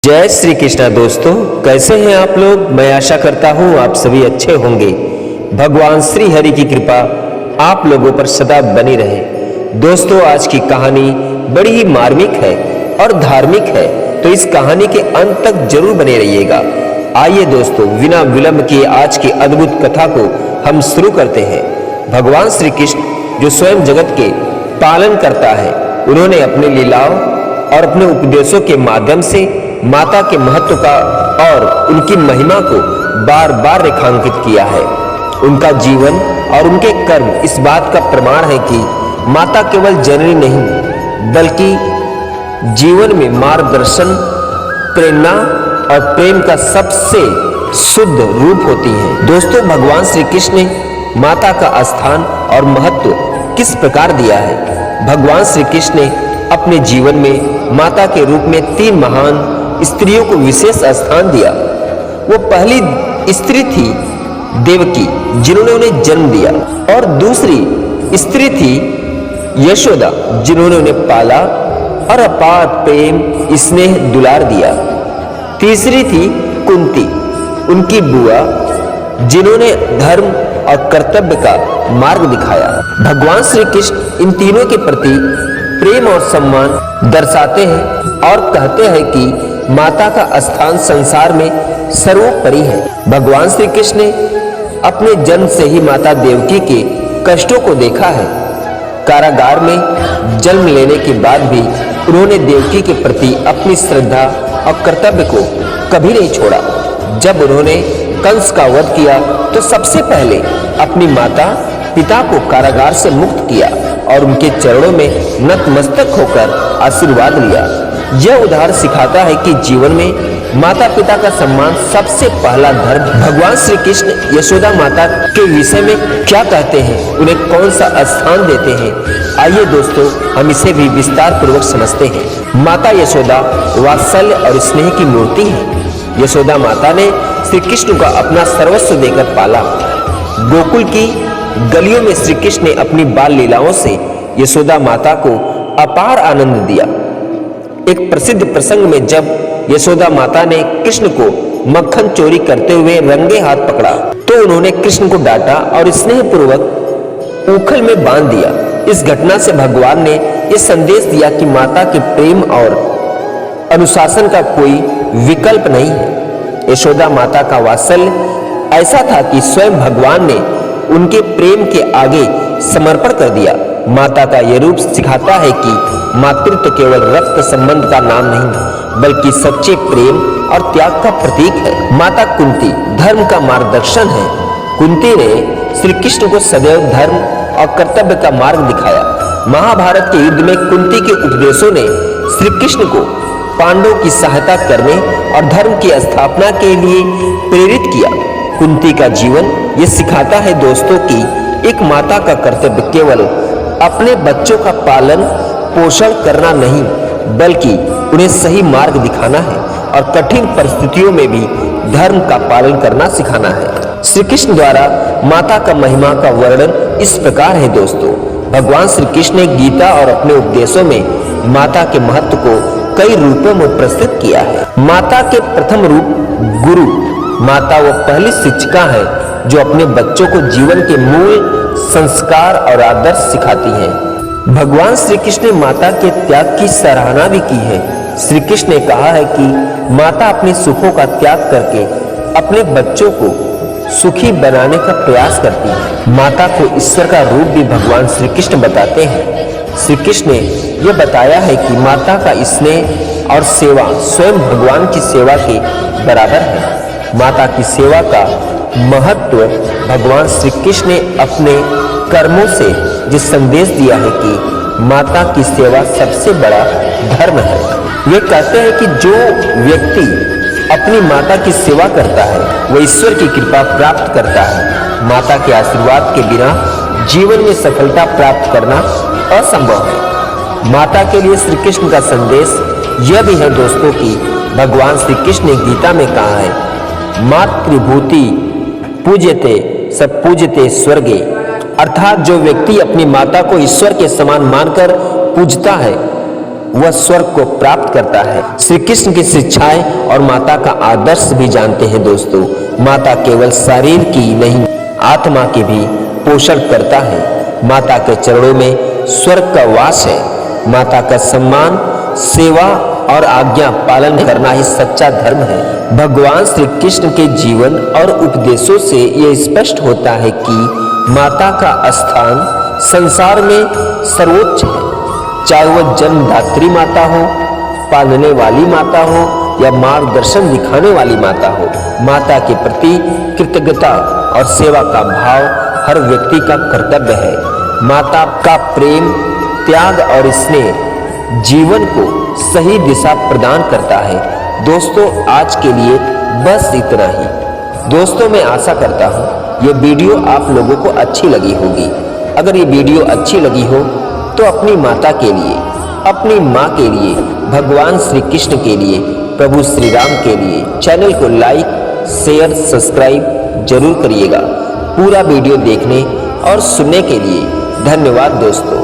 जय श्री कृष्णा दोस्तों, कैसे हैं आप लोग। मैं आशा करता हूं आप सभी अच्छे होंगे। भगवान श्री हरि की कृपा आप लोगों पर सदा बनी रहे। दोस्तों, आज की कहानी बड़ी ही मार्मिक है और धार्मिक है, तो इस कहानी के अंत तक जरूर बने रहिएगा। आइए दोस्तों, बिना विलंब किए आज की अद्भुत कथा को हम शुरू करते हैं। भगवान श्री कृष्ण जो स्वयं जगत के पालन करता है, उन्होंने अपने लीलाओं और अपने उपदेशों के माध्यम से माता के महत्व का और उनकी महिमा को बार बार रेखांकित किया है। उनका जीवन और उनके कर्म इस बात का प्रमाण है कि माता केवल जननी नहीं, बल्कि जीवन में मार्गदर्शन, प्रेरणा और प्रेम का सबसे शुद्ध रूप होती है। दोस्तों, भगवान श्री कृष्ण ने माता का स्थान और महत्व किस प्रकार दिया है। भगवान श्री कृष्ण ने अपने जीवन में माता के रूप में 3 महान स्त्रियों को विशेष स्थान दिया। वो पहली स्त्री थी देवकी, जिन्होंने उन्हें जन्म दिया, और दूसरी स्त्री थी यशोदा, जिन्होंने उन्हें पाला और अपार प्रेम, स्नेह, दुलार दिया। तीसरी थी कुंती, उनकी बुआ, जिन्होंने धर्म और कर्तव्य का मार्ग दिखाया। भगवान श्री कृष्ण इन तीनों के प्रति प्रेम और सम्मान दर्शाते हैं और कहते हैं कि माता का स्थान संसार में सर्वोपरि है। भगवान श्री कृष्ण ने अपने जन्म से ही माता देवकी के कष्टों को देखा है। कारागार में जन्म लेने के बाद भी उन्होंने देवकी के प्रति अपनी श्रद्धा और कर्तव्य को कभी नहीं छोड़ा। जब उन्होंने कंस का वध किया तो सबसे पहले अपनी माता पिता को कारागार से मुक्त किया और उनके चरणों में नतमस्तक होकर आशीर्वाद लिया। यह उदाहरण सिखाता है कि जीवन में माता पिता का सम्मान सबसे पहला धर्म है। भगवान श्री कृष्ण यशोदा माता के विषय में क्या कहते हैं, उन्हें कौन सा स्थान देते हैं, आइए दोस्तों हम इसे भी विस्तार पूर्वक समझते हैं। माता यशोदा वात्सल्य और स्नेह की मूर्ति है। यशोदा माता ने श्री कृष्ण को अपना सर्वस्व देकर पाला। गोकुल की गलियों में श्री कृष्ण ने अपनी बाल लीलाओं से यशोदा माता को अपार आनंद दिया। एक प्रसिद्ध प्रसंग में जब यशोदा माता ने कृष्ण को मक्खन चोरी करते हुए रंगे हाथ पकड़ा तो उन्होंने कृष्ण को डांटा और स्नेहपूर्वक ऊखल में बांध दिया। इस घटना से भगवान ने यह संदेश दिया कि माता के प्रेम और अनुशासन का कोई विकल्प नहीं है। यशोदा माता का वात्सल्य ऐसा था कि स्वयं भगवान ने उनके प्रेम के आगे समर्पण कर दिया। माता का यह रूप सिखाता है कि मातृत्व केवल रक्त संबंध का नाम नहीं, बल्कि सच्चे प्रेम और त्याग का प्रतीक है। माता कुंती धर्म का मार्गदर्शन है। कुंती ने श्री कृष्ण को सदैव धर्म और कर्तव्य का मार्ग दिखाया। महाभारत के युद्ध में कुंती के उपदेशों ने श्री कृष्ण को पांडवों की सहायता करने और धर्म की स्थापना के लिए प्रेरित किया। कुंती का जीवन ये सिखाता है दोस्तों कि एक माता का कर्तव्य केवल अपने बच्चों का पालन पोषण करना नहीं, बल्कि उन्हें सही मार्ग दिखाना है और कठिन परिस्थितियों में भी धर्म का पालन करना सिखाना है। श्री कृष्ण द्वारा माता का महिमा का वर्णन इस प्रकार है दोस्तों। भगवान श्री कृष्ण ने गीता और अपने उपदेशों में माता के महत्व को कई रूपों में प्रस्तुत किया है। माता के प्रथम रूप गुरु। माता वो पहली शिक्षिका है जो अपने बच्चों को जीवन के मूल संस्कार और आदर्श सिखाती है। भगवान श्री कृष्ण ने माता के त्याग की सराहना भी की है। श्री कृष्ण ने कहा है कि माता अपने सुखों का त्याग करके अपने बच्चों को सुखी बनाने का प्रयास करती है। माता को ईश्वर का रूप भी भगवान श्री कृष्ण बताते हैं। श्री कृष्ण ने यह बताया है कि माता का स्नेह और सेवा स्वयं भगवान की सेवा के बराबर है। माता की सेवा का महत्व भगवान श्री कृष्ण ने अपने कर्मों से जिस संदेश दिया है कि माता की सेवा सबसे बड़ा धर्म है। वे कहते हैं कि जो व्यक्ति अपनी माता की सेवा करता है वह ईश्वर की कृपा प्राप्त करता है। माता के आशीर्वाद के बिना जीवन में सफलता प्राप्त करना असंभव है। माता के लिए श्री कृष्ण का संदेश यह भी है दोस्तों कि भगवान श्री कृष्ण ने गीता में कहा है, मातृभूति पूज्यते स पूज्यते स्वर्गे, अर्थात जो व्यक्ति अपनी माता को ईश्वर के समान मानकर पूजता है वह स्वर्ग को प्राप्त करता है। श्री कृष्ण की शिक्षाएं और माता का आदर्श भी जानते हैं दोस्तों। माता केवल शरीर की नहीं, आत्मा की भी पोषण करता है। माता के चरणों में स्वर्ग का वास है। माता का सम्मान, सेवा और आज्ञा पालन करना ही सच्चा धर्म है। भगवान श्री कृष्ण के जीवन और उपदेशों से यह स्पष्ट होता है कि माता का स्थान संसार में सर्वोच्च है। चाहे वह जन्मदात्री माता हो, पालने वाली माता हो या मार्गदर्शन दिखाने वाली माता हो, माता के प्रति कृतज्ञता और सेवा का भाव हर व्यक्ति का कर्तव्य है। माता का प्रेम, त्याग और स्नेह जीवन को सही दिशा प्रदान करता है। दोस्तों, आज के लिए बस इतना ही। दोस्तों, मैं आशा करता हूँ ये वीडियो आप लोगों को अच्छी लगी होगी। अगर ये वीडियो अच्छी लगी हो तो अपनी माता के लिए, अपनी माँ के लिए, भगवान श्री कृष्ण के लिए, प्रभु श्री राम के लिए चैनल को लाइक, शेयर, सब्सक्राइब जरूर करिएगा। पूरा वीडियो देखने और सुनने के लिए धन्यवाद दोस्तों।